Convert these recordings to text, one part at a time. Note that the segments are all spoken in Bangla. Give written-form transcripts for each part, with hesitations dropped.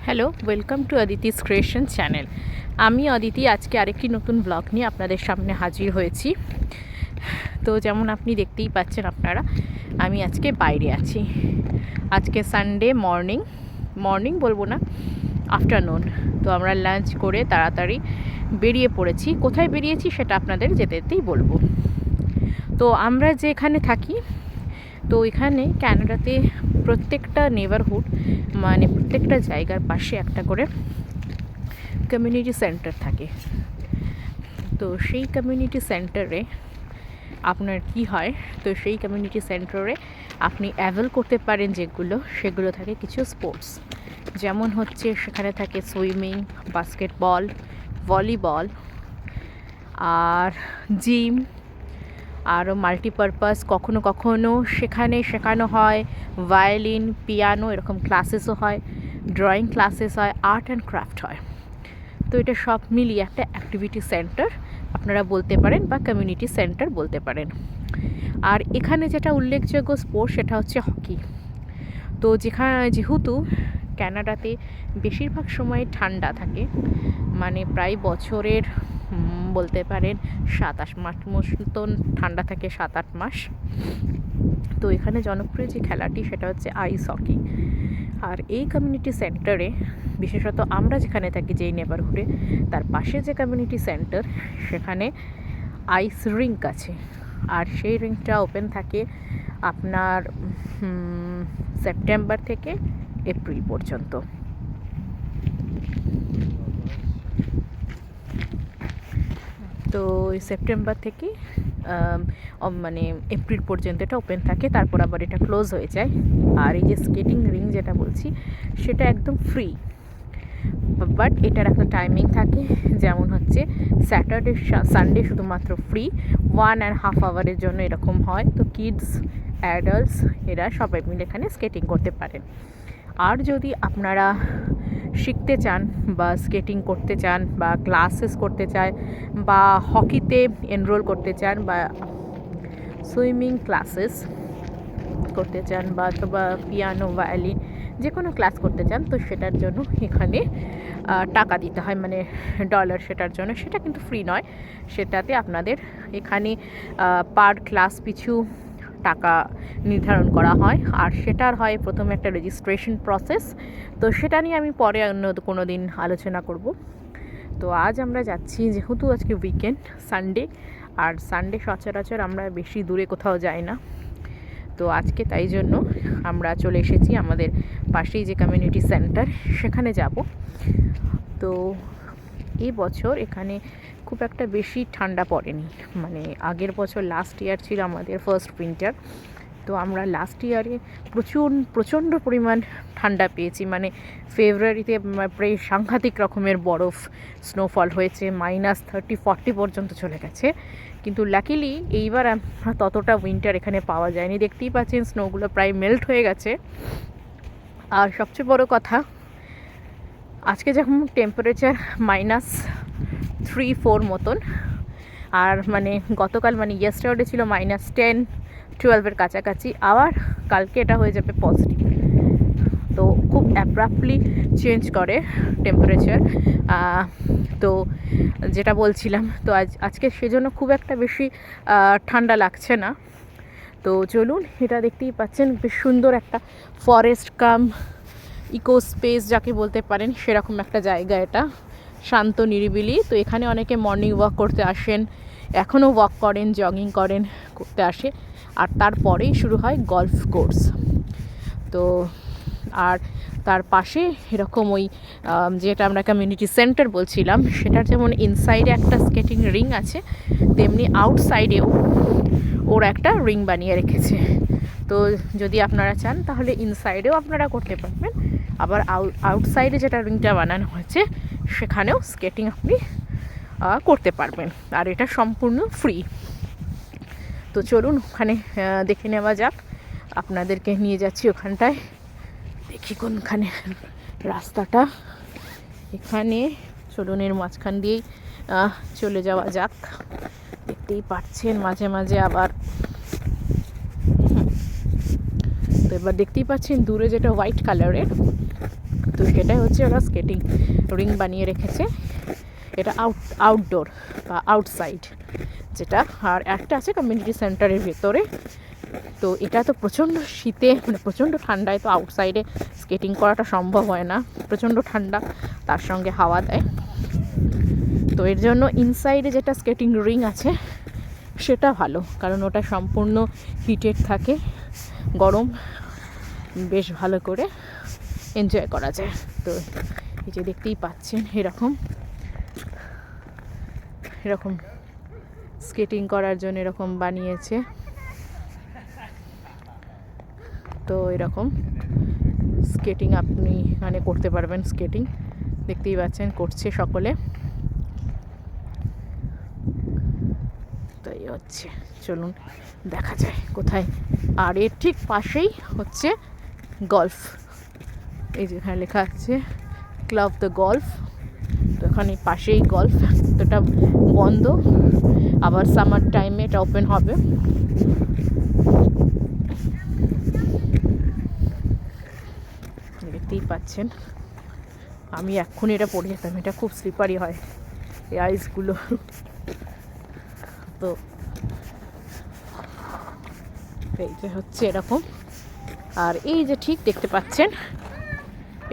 Hello, welcome to Aditi's creation channel. আমি অদিতি আজকে আরেকটি নতুন ব্লগ নিয়ে আপনাদের সামনে হাজির হয়েছি। তো যেমন আপনি দেখতেই পাচ্ছেন আপনারা, আমি আজকে বাইরে আছি। আজকে সানডে মর্নিং বলবো না, আফটারনুন। তো আমরা লাঞ্চ করে তাড়াতাড়ি বেরিয়ে পড়েছি। কোথায় বেরিয়েছি সেটা আপনাদের যেতে যেতেই বলবো। তো আমরা যেখানে থাকি, তো এখানে ক্যানাডাতে প্রত্যেকটা নেবারহুড মানে প্রত্যেকটা জায়গার পাশে একটা করে কমিউনিটি সেন্টার থাকে। তো সেই কমিউনিটি সেন্টারে আপনার কি হয়, তো সেই কমিউনিটি সেন্টারে আপনি অ্যাভেল করতে পারেন সেগুলো থাকে কিছু স্পোর্টস। যেমন হচ্ছে সেখানে থাকে সুইমিং, বাস্কেটবল, ভলিবল, আর জিম, আরও মাল্টিপারপাস। কখনো কখনো সেখানে শেখানো হয় ভায়োলিন, পিয়ানো, এরকম ক্লাসেসও হয়, ড্রয়িং ক্লাসেস হয়, আর্ট অ্যান্ড ক্রাফট হয়। তো এটা সব মিলিয়ে একটা অ্যাক্টিভিটি সেন্টার আপনারা বলতে পারেন বা কমিউনিটি সেন্টার বলতে পারেন। আর এখানে যেটা উল্লেখযোগ্য স্পোর্টস সেটা হচ্ছে হকি। তো যেহেতু ক্যানাডাতে বেশিরভাগ সময় ঠান্ডা থাকে, মানে প্রায় বছরের বলতে পারেন 7-8 মাস মতন ঠান্ডা থাকে, 7-8 মাস। তো এখানে জনপ্রিয় যে খেলাটি সেটা হচ্ছে আইস হকি। আর এই কমিউনিটি সেন্টারে, বিশেষত আমরা যেখানে থাকি যেই নেবারহুডে, তার পাশে যে কমিউনিটি সেন্টার সেখানে আইস রিঙ্ক আছে। আর সেই রিঙ্কটা ওপেন থাকে আপনার সেপ্টেম্বর থেকে এপ্রিল পর্যন্ত। তো সেপ্টেম্বর থেকে মানে এপ্রিল পর্যন্ত এটা ওপেন থাকে, তারপর আবার এটা ক্লোজ হয়ে যায়। আর এই যে স্কেটিং রিং যেটা বলছি সেটা একদম ফ্রি, বাট এটার একটা টাইমিং থাকে। যেমন হচ্ছে স্যাটারডে সানডে শুধুমাত্র ফ্রি, 1.5 আওয়ারের জন্য এরকম হয়। তো কিডস, অ্যাডাল্টস এরা সবাই মিলে এখানে স্কেটিং করতে পারেন। আর যদি আপনারা শিখতে চান বা স্কেটিং করতে চান বা ক্লাসেস করতে চান বা হকিতে এনরোল করতে চান বা সুইমিং ক্লাসেস করতে চান বা অথবা পিয়ানো, ভায়োলিন যে কোনো ক্লাস করতে চান, তো সেটার জন্য এখানে টাকা দিতে হয়, মানে ডলার। সেটার জন্য সেটা কিন্তু ফ্রি নয়, সেটাতে আপনাদের এখানে পার ক্লাস পিছু টাকা নির্ধারণ করা হয়। আর সেটার হয় প্রথমে একটা রেজিস্ট্রেশন প্রসেস। তো সেটা নিয়ে আমি পরে অন্য কোনো দিন আলোচনা করব। তো আজ আমরা যাচ্ছি, যেহেতু আজকে উইকেন্ড, সানডে, আর সানডে সচরাচর আমরা বেশি দূরে কোথাও যাই না। তো আজকে তাই জন্য আমরা চলে এসেছি আমাদের পাশেই যে কমিউনিটি সেন্টার সেখানে যাব। তো এই বছর এখানে খুব একটা বেশি ঠান্ডা পড়েনি, মানে আগের বছর লাস্ট ইয়ার ছিল আমাদের ফার্স্ট উইন্টার। তো আমরা লাস্ট ইয়ারে প্রচণ্ড পরিমাণ ঠান্ডা পেয়েছি, মানে ফেব্রুয়ারিতে প্রায় সাংঘাতিক রকমের বরফ স্নোফল হয়েছে, -30-40 পর্যন্ত চলে গেছে। কিন্তু লাকিলি এইবার ততটা উইন্টার এখানে পাওয়া যায়নি। দেখতেই পাচ্ছেন স্নোগুলো প্রায় মেল্ট হয়ে গেছে। আর সবচেয়ে বড় কথা, আজকে যখন টেম্পারেচার -3-4 মতন, আর মানে গতকাল মানে ইয়েস্টারডে ছিল -10-12 কাছাকাছি, আবার কালকে এটা হয়ে যাবে পজিটিভ। তো খুব অ্যাব্রাপ্টলি চেঞ্জ করে টেম্পারেচার। তো যেটা বলছিলাম, তো আজকে সেজন্য খুব একটা বেশি ঠান্ডা লাগছে না। তো চলুন, এটা দেখতেই পাচ্ছেন বেশ সুন্দর একটা ফরেস্ট কাম ইকো স্পেস যাকে বলতে পারেন, সেরকম একটা জায়গা এটা, শান্ত নিরিবিলি। তো এখানে অনেকে মর্নিং ওয়াক করতে আসেন, এখনও ওয়াক করেন, জগিং করেন, করতে আসে। আর তারপরেই শুরু হয় গলফ কোর্স। তো আর তার পাশে এরকম ওই যেটা আমরা কমিউনিটি সেন্টার বলছিলাম, সেটার যেমন ইনসাইডে একটা স্কেটিং রিং আছে, তেমনি আউটসাইডেও ওর একটা রিং বানিয়ে রেখেছে। তো যদি আপনারা চান তাহলে ইনসাইডেও আপনারা করতে পারবেন, আবার আউটসাইডে যেটা রিংটা বানানো হয়েছে সেখানেও স্কেটিং আপনি করতে পারবেন। আর এটা সম্পূর্ণ ফ্রি। তো চলুন ওখানে দেখে নেওয়া যাক। আপনাদেরকে নিয়ে যাচ্ছি ওখানটায়, দেখি কোনখানে রাস্তাটা। এখানে চলুন এর মাঝখান দিয়েই চলে যাওয়া যাক। দেখতেই পাচ্ছেন মাঝে মাঝে আবার, তো এবার দেখতেই পাচ্ছেন দূরে যেটা হোয়াইট কালারের, তো সেটাই হচ্ছে ওরা স্কেটিং রিং বানিয়ে রেখেছে। এটা আউটডোর বা আউটসাইড যেটা, আর একটা আছে কমিউনিটি সেন্টারের ভেতরে। তো এটা তো প্রচণ্ড শীতে মানে প্রচণ্ড ঠান্ডায় তো আউটসাইডে স্কেটিং করাটা সম্ভব হয় না, প্রচণ্ড ঠান্ডা, তার সঙ্গে হাওয়া দেয়। তো এর জন্য ইনসাইডে যেটা স্কেটিং রিং আছে সেটা ভালো, কারণ ওটা সম্পূর্ণ হিটেড থাকে, গরম, বেশ ভালো করে এনজয় করা যায়। তো এই যে দেখতেই পাচ্ছেন এরকম স্কেটিং করার জন্য এরকম বানিয়েছে। তো এরকম স্কেটিং আপনি মানে করতে পারবেন, স্কেটিং দেখতেই পাচ্ছেন করছে সকলে। তো এই হচ্ছে, চলুন দেখা যায় কোথায়। আর এর ঠিক পাশেই হচ্ছে গলফ, এই যে এখানে লেখা আছে ক্লাব দ্য গলফ। তো এখানে পাশেই গলফ, তো এটা বন্ধ, আবার সামার টাইমে এটা ওপেন হবে। দেখতেই পাচ্ছেন, আমি এক্ষুনি এটা পরে যেতাম, এটা খুব স্লিপারি হয় এই আইসগুলো। তো এই যে হচ্ছে এরকম, আর এই যে ঠিক দেখতে পাচ্ছেন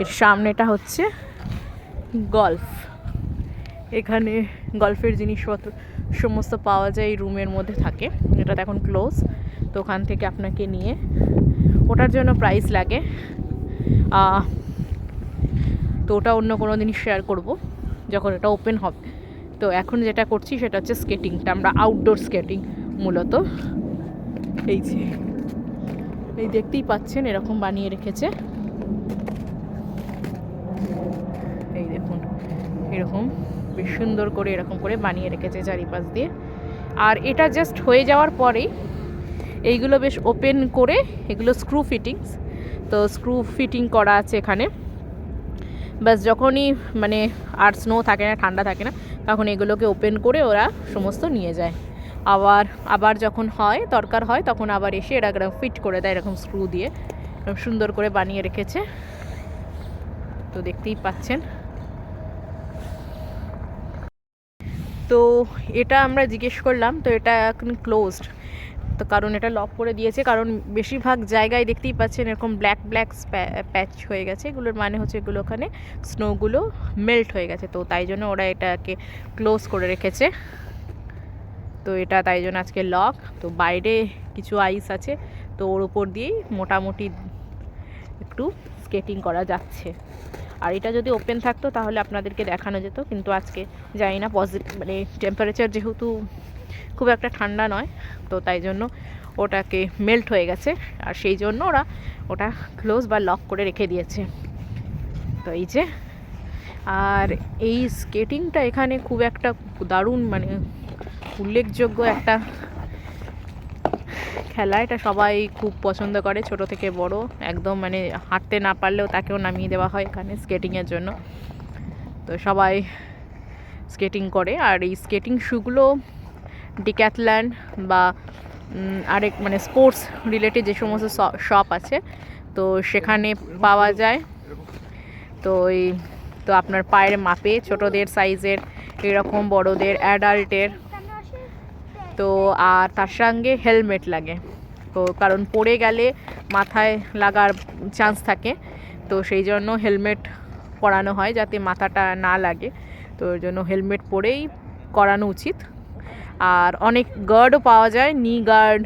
এর সামনেটা হচ্ছে গলফ। এখানে গলফের জিনিসপত্র সমস্ত পাওয়া যায়, এই রুমের মধ্যে থাকে। এটা এখন ক্লোজ, তো ওখান থেকে আপনাকে নিয়ে ওটার জন্য প্রাইস লাগে। তো ওটা অন্য কোনো দিন শেয়ার করব যখন এটা ওপেন হবে। তো এখন যেটা করছি সেটা হচ্ছে স্কেটিংটা, আমরা আউটডোর স্কেটিং মূলত। এই যে এই দেখতেই পাচ্ছেন এরকম বানিয়ে রেখেছে, এই দেখুন এরকম বেশ সুন্দর করে এরকম করে বানিয়ে রেখেছে চারিপাশ দিয়ে। আর এটা জাস্ট হয়ে যাওয়ার পরেই এইগুলো বেশ ওপেন করে, এগুলো স্ক্রু ফিটিংস, তো স্ক্রু ফিটিং করা আছে এখানে। বাস যখনই মানে আর স্নো থাকে না, ঠান্ডা থাকে না, তখন এগুলোকে ওপেন করে ওরা সমস্ত নিয়ে যায়। আবার যখন হয় দরকার হয় তখন আবার এসে এরা ফিট করে দেয় এরকম স্ক্রু দিয়ে, সুন্দর করে বানিয়ে রেখেছে। তো দেখতেই পাচ্ছেন। তো এটা আমরা জিজ্ঞেস করলাম, তো এটা এখন ক্লোজড, তো কারণ এটা লক করে দিয়েছে, কারণ বেশিরভাগ জায়গায় দেখতেই পাচ্ছেন এরকম ব্ল্যাক প্যাচ হয়ে গেছে। এগুলোর মানে হচ্ছে এগুলো ওখানে স্নোগুলো মেল্ট হয়ে গেছে, তো তাই জন্য ওরা এটাকে ক্লোজ করে রেখেছে। তো এটা তাই জন্য আজকে লক। তো বাইরে কিছু আইস আছে, তো ওর উপর দিয়েই মোটামুটি একটু স্কেটিং করা যাচ্ছে। আর এটা যদি ওপেন থাকতো তাহলে আপনাদেরকে দেখানো যেত, কিন্তু আজকে জানি না মানে টেম্পারেচার যেহেতু খুব একটা ঠান্ডা নয়, তো তাই জন্য ওটাকে মেল্ট হয়ে গেছে, আর সেই জন্য ওরা ওটা ক্লোজ বা লক করে রেখে দিয়েছে। তো এই যে, আর এই স্কেটিংটা এখানে খুব একটা দারুণ মানে উল্লেখযোগ্য একটা খেলা, এটা সবাই খুব পছন্দ করে, ছোট থেকে বড় একদম, মানে হাঁটতে না পারলেও তাকেও নামিয়ে দেওয়া হয় এখানে স্কেটিংয়ের জন্য। তো সবাই স্কেটিং করে। আর এই স্কেটিং শুগুলো ডিক্যাথলন বা আরেক মানে স্পোর্টস রিলেটেড যে সমস্ত শপ আছে, তো সেখানে পাওয়া যায়। তো তো আপনার পায়ের মাপে ছোটদের সাইজের এরকম, বড়দের, অ্যাডাল্টের। তো আর তার সঙ্গে হেলমেট লাগে, তো কারণ পড়ে গেলে মাথায় লাগার চান্স থাকে, তো সেই জন্য হেলমেট পরানো হয় যাতে মাথাটা না লাগে। তো ওই জন্য হেলমেট পরেই করানো উচিত। আর অনেক গার্ডও পাওয়া যায়, নি গার্ড,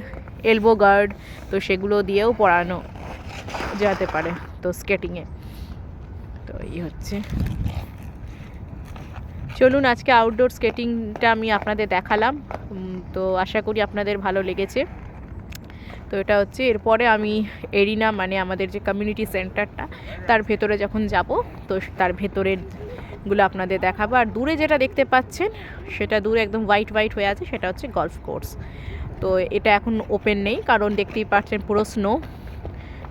এলবো গার্ড, তো সেগুলো দিয়েও পরানো যেতে পারে তো স্কেটিংয়ে। তো এই হচ্ছে, চলুন আজকে আউটডোর স্কেটিংটা আমি আপনাদের দেখালাম। তো আশা করি আপনাদের ভালো লেগেছে। তো এটা হচ্ছে, এরপরে আমি এরিনা মানে আমাদের যে কমিউনিটি সেন্টারটা তার ভেতরে যখন যাব, তো তার ভেতরের গুলো আপনাদের দেখাবো। আর দূরে যেটা দেখতে পাচ্ছেন সেটা দূরে একদম হোয়াইট হয়ে আছে, সেটা হচ্ছে গলফ কোর্স। তো এটা এখন ওপেন নেই, কারণ দেখতেই পাচ্ছেন পুরো স্নো।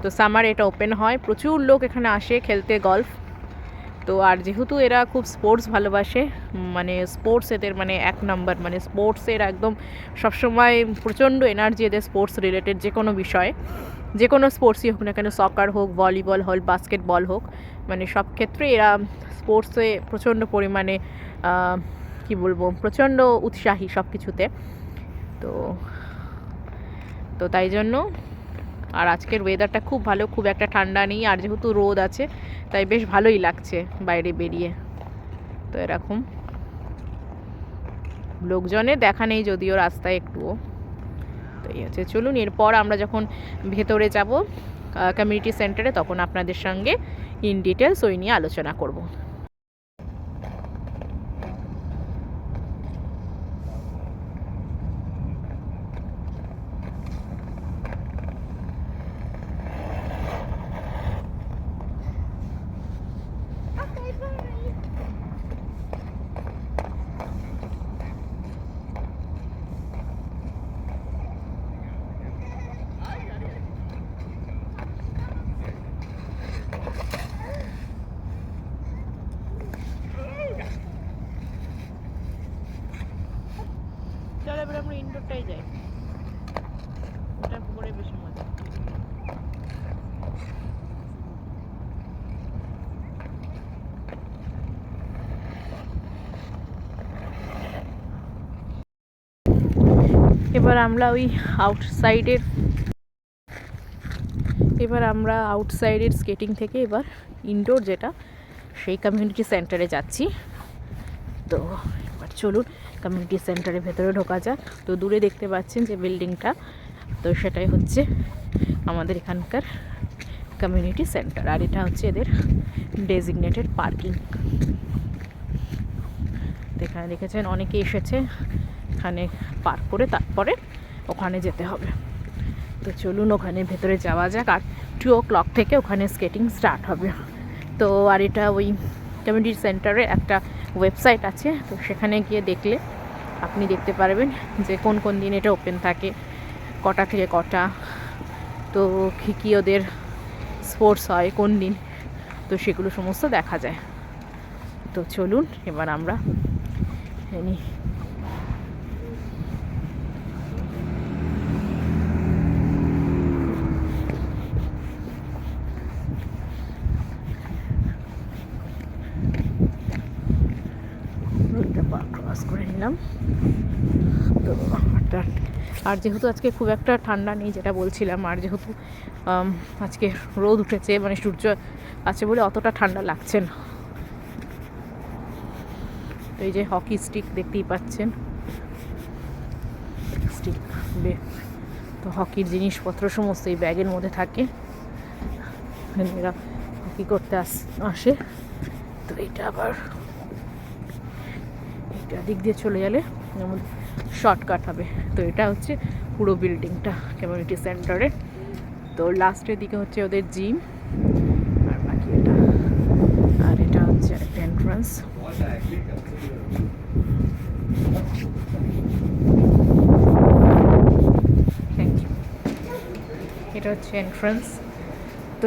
তো সামার এটা ওপেন হয়, প্রচুর লোক এখানে আসে খেলতে গলফ। তো আর যেহেতু এরা খুব স্পোর্টস ভালোবাসে, মানে স্পোর্টস এদের মানে এক নাম্বার, মানে স্পোর্টসের একদম সবসময় প্রচণ্ড এনার্জি এদের স্পোর্টস রিলেটেড যে কোনো বিষয়ে। যে কোনো স্পোর্টসই হোক না কেন, সকার হোক, ভলিবল হোক, বাস্কেটবল হোক, মানে সব ক্ষেত্রে এরা স্পোর্টসে প্রচণ্ড পরিমাণে কি বলবো, প্রচণ্ড উৎসাহী সব কিছুতে। তো তো তাই জন্য। আর আজকের ওয়েদারটা খুব ভালো, খুব একটা ঠান্ডা নেই, আর যেহেতু রোদ আছে তাই বেশ ভালোই লাগছে বাইরে বেরিয়ে। তো এরকম লোকজনের দেখা নেই যদিও রাস্তায় একটুও। তো এই হচ্ছে, চলুন এরপর আমরা যখন ভেতরে যাব কমিউনিটি সেন্টারে, তখন আপনাদের সঙ্গে ইন ডিটেলস ওই নিয়ে আলোচনা করব। চলো এবার আমরা ইনডোরটাই যাই, ওটা করে বেশি মজা। এবার আমরা আউটসাইডের স্কেটিং থেকে এবার ইনডোর যেটা, সেই কমিউনিটি সেন্টারে যাচ্ছি। তো এবার চলুন কমিউনিটি সেন্টারের ভেতরে ঢোকা যাক। তো দূরে দেখতে পাচ্ছেন যে বিল্ডিংটা, তো সেটাই হচ্ছে আমাদের এখানকার কমিউনিটি সেন্টার, আর এটা হচ্ছে এদের ডেজিগনেটেড পার্কিং। এখানে দেখেছেন অনেকে এসেছে, এখানে পার্ক করে তারপরে ওখানে যেতে হবে। তো চলুন ওখানে ভেতরে যাওয়া যাক। আর 2 o'clock থেকে ওখানে স্কেটিং স্টার্ট হবে। তো আর এটা ওই কমিউনিটি সেন্টারে একটা ওয়েবসাইট আছে, তো সেখানে গিয়ে দেখলে আপনি দেখতে পারবেন যে কোন কোন দিন এটা ওপেন থাকে, কটা থেকে কটা, তো কী ওদের স্পোর্টস হয় কোন দিন, তো সেগুলো সমস্ত দেখা যায়। তো চলুন এবার আমরা নিই। ক্রস করে নিলাম। তো আর যেহেতু আজকে খুব একটা ঠান্ডা নেই যেটা বলছিলাম, আর যেহেতু আজকে রোদ উঠেছে, মানে সূর্য আছে বলে অতটা ঠান্ডা লাগছে না। তো এই যে হকি স্টিক দেখতেই পাচ্ছেন, স্টিক, তো হকির জিনিসপত্র সমস্ত এই ব্যাগের মধ্যে থাকে, এরা হকি করতে আসে। তো এটা আবার এটা দিক দিয়ে চলে গেলে শর্টকাট হবে। তো এটা হচ্ছে পুরো বিল্ডিংটা কমিউনিটি সেন্টারে। তো লাস্টের দিকে হচ্ছে ওদের জিম, আর বাকি এটা হচ্ছে একটা এন্ট্রান্স। Thank you. এটা হচ্ছে এন্ট্রান্স। তো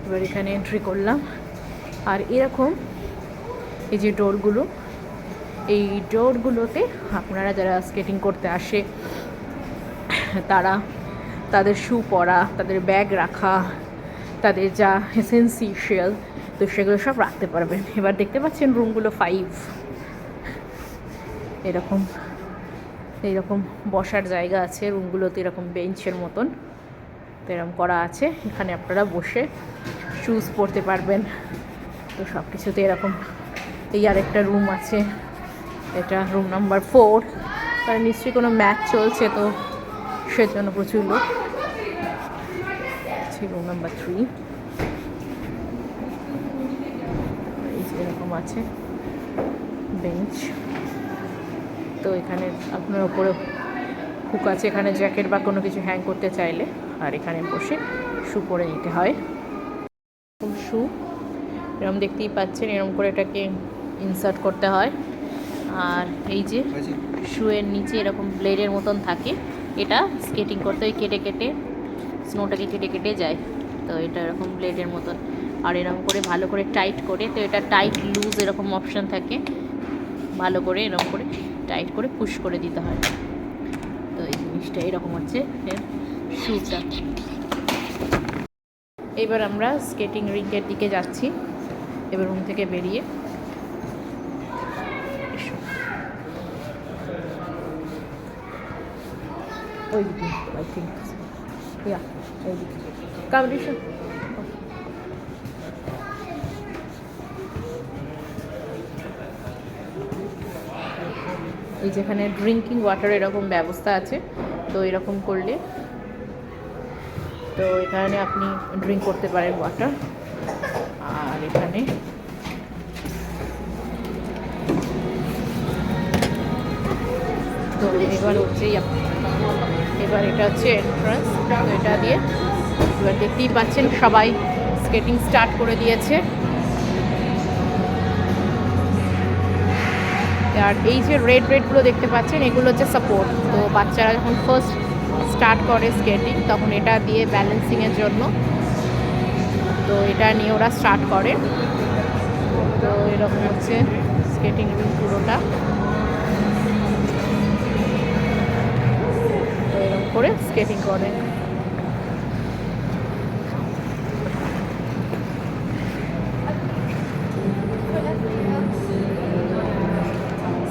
এবার এখানে এন্ট্রি করলাম, আর এরকম এই যে ডোরগুলো, এই ডোরগুলোতে আপনারা যারা স্কেটিং করতে আসে তারা তাদের শু পরা, তাদের ব্যাগ রাখা, তাদের যা এসেন্সিয়াল, তো সেগুলো সব রাখতে পারবেন। এবার দেখতে পাচ্ছেন রুমগুলো 5, এরকম বসার জায়গা আছে রুমগুলোতে, এরকম বেঞ্চের মতন তো এরকম করা আছে, এখানে আপনারা বসে শুজ পরতে পারবেন। তো সব কিছুতে এরকম। এই আর একটা রুম আছে, এটা রুম নাম্বার 4, তার নিশ্চয়ই কোনো ম্যাচ চলছে, তো সেজন্য প্রচুর লোক। রুম নাম্বার 3, এই যে এরকম আছে বেঞ্চ। তো এখানে আপনার ওপরে হুক আছে, এখানে জ্যাকেট বা কোনো কিছু হ্যাং করতে চাইলে, আর এখানে বসে শু পরে নিতে হয়। শু এরকম দেখতেই পাচ্ছেন, এরকম করে এটাকে ইনসার্ট করতে হয়। আর এই যে শুয়ের নিচে এরকম ব্লেডের মতন থাকে, এটা স্কেটিং করতে হয়, কেটে কেটে স্নোটাকে কেটে কেটে যায়। তো এটা এরকম ব্লেডের মতন, আর এরকম করে ভালো করে টাইট করে, তো এটা টাইট লুজ এরকম অপশান থাকে, ভালো করে এরকম করে টাইট করে পুশ করে দিতে হয়। তো এই জিনিসটা এরকম হচ্ছে শুটা। এবার আমরা স্কেটিং রিংকের দিকে যাচ্ছি এবার রুম থেকে বেরিয়ে। ওই দিকে আই থিঙ্ক, ইয়া ওই দিকে কম্পিটিশন। এই যেখানে ড্রিঙ্কিং ওয়াটার এরকম ব্যবস্থা আছে, তো এরকম করলে তো এখানে আপনি ড্রিঙ্ক করতে পারেন ওয়াটার। আর এখানে তো এবার হচ্ছে এবার এটা হচ্ছে এন্ট্রান্স, তো এটা দিয়ে এবার দেখতেই পাচ্ছেন সবাই স্কেটিং স্টার্ট করে দিয়েছে। আর এই যে রেডগুলো দেখতে পাচ্ছেন এগুলো হচ্ছে সাপোর্ট, তো বাচ্চারা যখন ফার্স্ট স্টার্ট করে স্কেটিং তখন এটা দিয়ে ব্যালেন্সিংয়ের জন্য, তো এটা নিয়ে ওরা স্টার্ট করে। তো এরকম হচ্ছে স্কেটিং রুম পুরোটা, তো এরকম করে স্কেটিং করে।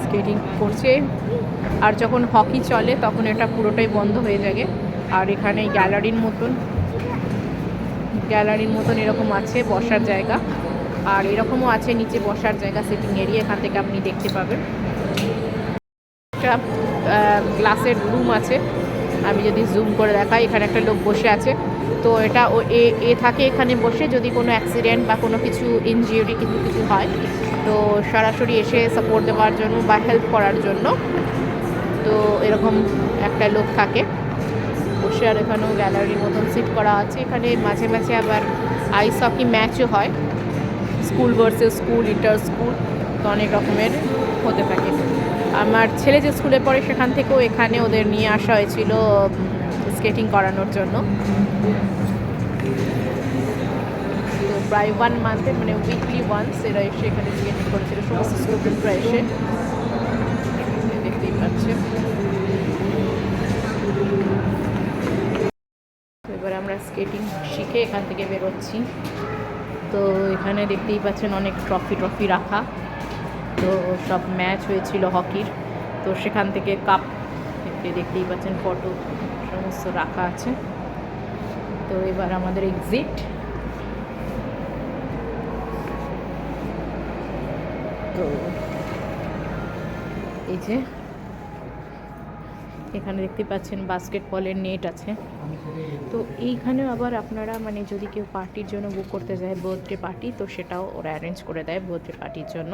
স্কেটিং করছে, আর যখন হকি চলে তখন এটা পুরোটাই বন্ধ হয়ে যায়। আর এখানে গ্যালারির মতন এরকম আছে বসার জায়গা, আর এরকমও আছে নিচে বসার জায়গা, সিটিং এরিয়া, এখান থেকে আপনি দেখতে পাবেন। একটা গ্লাসের রুম আছে, আমি যদি জুম করে দেখাই, এখানে একটা লোক বসে আছে, তো এটা এ থাকে এখানে বসে, যদি কোনো অ্যাক্সিডেন্ট বা কোনো কিছু ইনজিউরি কিছু হয় তো সরাসরি এসে সাপোর্ট দেওয়ার জন্য বা হেল্প করার জন্য, তো এরকম একটা লোক থাকে বসে। আর এখানেও গ্যালারির মতন সিট করা আছে, এখানে মাঝে মাঝে আবার আইস হকি ম্যাচও হয়, school versus school, inter school, তো অনেক রকমের হতে থাকে। আমার ছেলে যে স্কুলে পড়ে সেখান থেকেও এখানে ওদের নিয়ে আসা হয়েছিল স্কেটিং করানোর জন্য। তো প্রায় 1 মান্থে মানে উইকলি ওয়ান্স এরা এসে এখানে স্কেটিং করেছিল, সমস্ত স্টুডেন্টরা এসে, দেখতেই পাচ্ছে। এবার আমরা স্কেটিং শিখে এখান থেকে বেরোচ্ছি। তো এখানে দেখতেই পাচ্ছেন অনেক ট্রফি রাখা, তো সব ম্যাচ হয়েছিল হকির, তো সেখান থেকে কাপ দেখতেই পাচ্ছেন, ফটো সমস্ত রাখা আছে। তো এবার আমাদের এক্সিট। তো এই যে এখানে দেখতে পাচ্ছেন বাস্কেটবলের নেট আছে। তো এইখানেও আবার আপনারা মানে যদি কেউ পার্টির জন্য বুক করতে যায়, বার্থডে পার্টি, তো সেটাও ওরা অ্যারেঞ্জ করে দেয় বার্থডে পার্টির জন্য,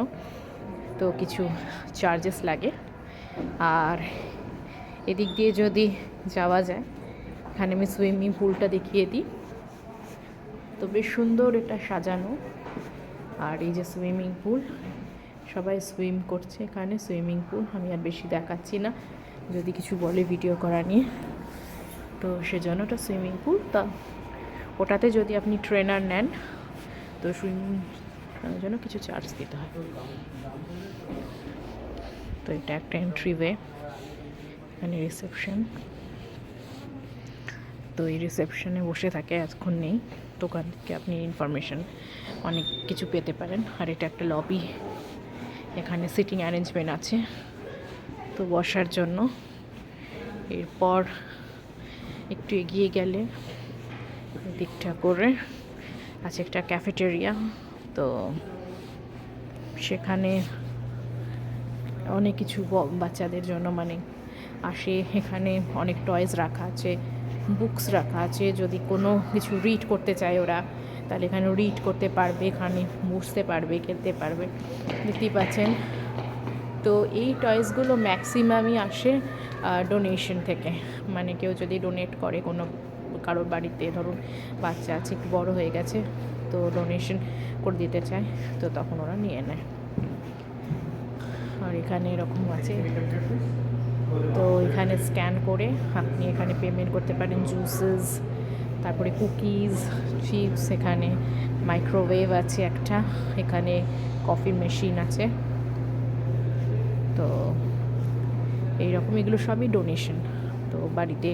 তো কিছু চার্জেস লাগে। আর এদিক দিয়ে যদি যাওয়া যায়, এখানে আমি সুইমিং পুলটা দেখিয়ে দিই, তো বেশ সুন্দর এটা সাজানো। আর এই যে সুইমিং পুল, সবাই সুইম করছে এখানে, সুইমিং পুল আমি আর বেশি দেখাচ্ছি না, যদি কিছু বলে ভিডিও করা নিয়ে, তো সেজন্য ওটা সুইমিং পুল। তা ওটাতে যদি আপনি ট্রেনার নেন তো সুইমিং জন্য কিছু চার্জ দিতে হয়। তো এটা একটা এন্ট্রি ওয়ে, এখানে রিসেপশন, তো এই রিসেপশনে বসে থাকে, এতক্ষণ নেই, তো ওখান থেকে আপনি ইনফরমেশন অনেক কিছু পেতে পারেন। আর এটা একটা লবি, এখানে সিটিং অ্যারেঞ্জমেন্ট আছে তো বসার জন্য। এরপর একটু এগিয়ে গেলে দিকটা করে আছে একটা ক্যাফেটেরিয়া, তো সেখানে অনেক কিছু বাচ্চাদের জন্য মানে আসে, এখানে অনেক টয়েস রাখা আছে, বুকস রাখা আছে, যদি কোনো কিছু রিড করতে চায় ওরা তাহলে এখানে রিড করতে পারবে, এখানে বসতে পারবে, খেলতে পারবে, দেখতেই পাচ্ছেন। তো এই টয়েসগুলো ম্যাক্সিমামই আসে ডোনেশন থেকে, মানে কেউ যদি ডোনেট করে কোনো কারোর বাড়িতে, ধরুন বাচ্চা আছে একটু বড় হয়ে গেছে, তো ডোনেশন করে দিতে চায়, তো তখন ওরা নিয়ে নেয়। আর এখানে এরকম আছে, তো এখানে স্ক্যান করে আপনি এখানে পেমেন্ট করতে পারেন, জুসেস, তারপরে কুকিজ, চিপস, এখানে মাইক্রোওয়েভ আছে একটা, এখানে কফি মেশিন আছে, তো এইরকম এগুলো সবই ডোনেশন। তো বাড়িতে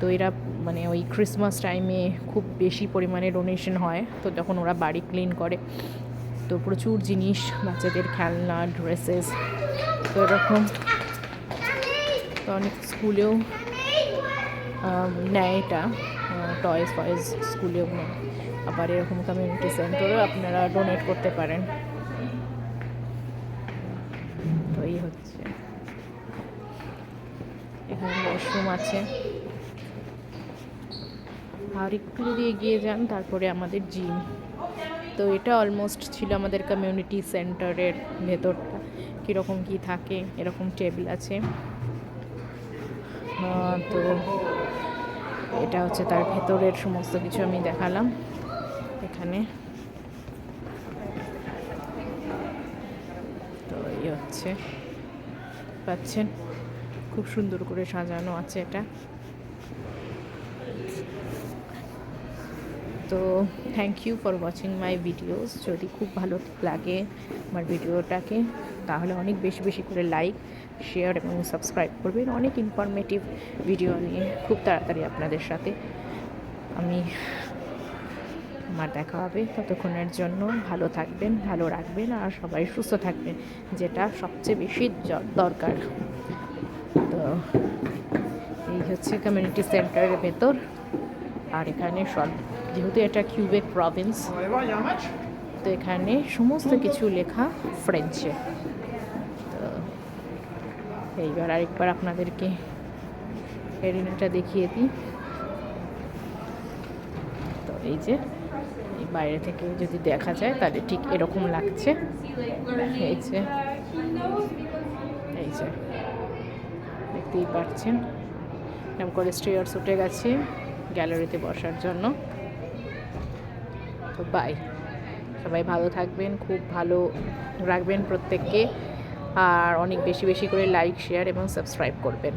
তো এরা মানে ওই ক্রিসমাস টাইমে খুব বেশি পরিমাণে ডোনেশন হয়, তো যখন ওরা বাড়ি ক্লিন করে তো প্রচুর জিনিস, বাচ্চাদের খেলনা, ড্রেসেস, তো এরকম তো অনেক স্কুলেও নেয় এটা, টয়েস ফয়েস স্কুলেও নেয়, আবার এরকম কমিউনিটি সেন্টারেও আপনারা ডোনেট করতে পারেন। তো এই হচ্ছে, এখানে ওয়াশরুম আছে। আর একটু যদি এগিয়ে যান তারপরে আমাদের জিম। তো এটা অলমোস্ট ছিল আমাদের কমিউনিটি সেন্টারের ভেতরটা, কীরকম কী থাকে, এরকম টেবিল আছে। তো এটা হচ্ছে তার ভেতরের সমস্ত কিছু আমি দেখালাম এখানে। তো এই হচ্ছে, পাচ্ছেন খুব সুন্দর করে সাজানো আছে এটা। তো thank you for watching my videos. যদি খুব ভালো লাগে আমার ভিডিওটাকে তাহলে অনেক বেশি বেশি করে লাইক, শেয়ার এবং সাবস্ক্রাইব করবেন। অনেক ইনফরমেটিভ ভিডিও নিয়ে খুব তাড়াতাড়ি আপনাদের সাথে আমার দেখা হবে। ততক্ষণের জন্য ভালো থাকবেন, ভালো রাখবেন, আর সবাই সুস্থ থাকবেন, যেটা সবচেয়ে বেশি দরকার। তো এই হচ্ছে কমিউনিটি সেন্টারের ভেতর। আর এখানে যেহেতু এটা কিউবেক প্রভিন্স, তো এখানে সমস্ত কিছু লেখা ফ্রেঞ্চে। তো এইবার আরেকবার আপনাদেরকে এরিনাটা দেখিয়ে দিই। তো এই যে বাইরে থেকে যদি দেখা যায় তাহলে ঠিক এরকম লাগছে। এই যে দেখতেই পাচ্ছেন, এরকম করে স্টেয়ার্স উঠে গেছে গ্যালারিতে বসার জন্য। তো বাই, সবাই ভালো থাকবেন, খুব ভালো রাখবেন প্রত্যেককে, আর অনেক বেশি বেশি করে লাইক, শেয়ার এবং সাবস্ক্রাইব করবেন।